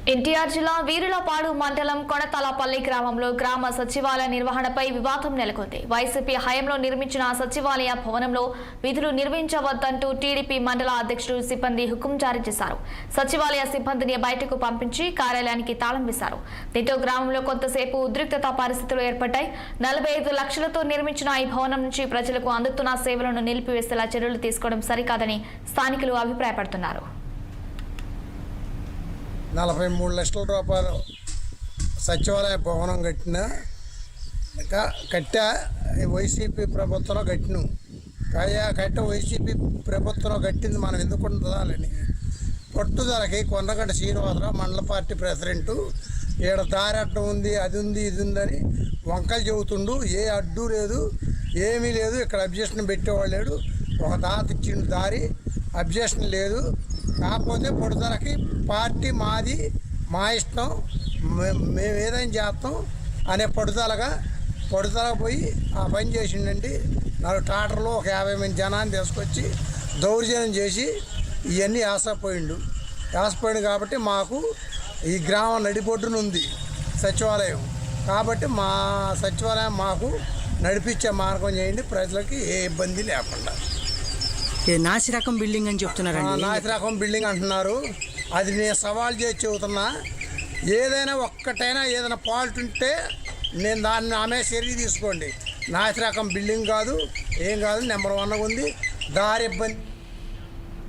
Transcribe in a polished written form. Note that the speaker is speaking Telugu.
ఎన్టీఆర్ జిల్లా వీరులపాడు మండలం కొనతలపల్లి గ్రామంలో గ్రామ సచివాలయ నిర్వహణపై వివాదం నెలకొంది. వైసీపీ హయాంలో నిర్మించిన సచివాలయ భవనంలో విధులు నిర్వహించవద్దంటూ టీడీపీ మండల అధ్యక్షుడు సిబ్బంది హుకుం జారీ చేశారు. సచివాలయ సిబ్బందిని బయటకు పంపించి కార్యాలయానికి తాళం వేశారు. దీంతో గ్రామంలో కొంతసేపు ఉద్రిక్తత పరిస్థితులు ఏర్పడ్డాయి. 45 లక్షలతో నిర్మించిన ఈ భవనం నుంచి ప్రజలకు అందుతున్న సేవలను నిలిపివేసేలా చర్యలు తీసుకోవడం సరికాదని స్థానికులు అభిప్రాయపడుతున్నారు. 43 లక్షల రూపాయలు సచివాలయ భవనం కట్టా వైసీపీ ప్రభుత్వంలో కట్టిన వైసీపీ ప్రభుత్వంలో కట్టింది మనం ఎందుకు ఉండాలని పట్టుదలకి కొండగంట శ్రీనివాసరావు మండల పార్టీ ప్రెసిడెంటు ఈడ దారి అడ్డం ఉంది, అది ఉంది, ఇది ఉందని వంకలు చెబుతుండు. ఏ అడ్డు లేదు, ఏమీ లేదు. ఇక్కడ అబ్జెక్షన్ పెట్టేవాళ్ళు లేడు. ఒక దాత ఇచ్చిండు దారి, అబ్జెక్షన్ లేదు. కాకపోతే పట్టుదలకి పార్టీ మాది, మా ఇష్టం, మేము ఏదైనా చేస్తాం అనే పట్టుదల పోయి ఆ పని చేసిండండి. 4 ట్రాక్టర్లు ఒక 50 మంది జనాన్ని తీసుకొచ్చి దౌర్జన్యం చేసి ఇవన్నీ యాసపోయిండు కాబట్టి మాకు ఈ గ్రామం నడిబొడ్డున ఉంది సచివాలయం. కాబట్టి మా సచివాలయం మాకు నడిపించే మార్గం చేయండి, ప్రజలకి ఏ ఇబ్బంది లేకుండా. నాసిరకం బిల్డింగ్ అని చెప్తున్నారండి. నాసిరకం బిల్డింగ్ అంటున్నారు. అది నేను సవాల్ చేసి చెబుతున్నా. ఏదైనా ఏదైనా ఫాల్ట్ ఉంటే నేను దాన్ని ఆమె చర్య తీసుకోండి. నాసిరకం బిల్డింగ్ కాదు, ఏం కాదు, నెంబర్ 1 ఉంది. దారి ఇబ్బంది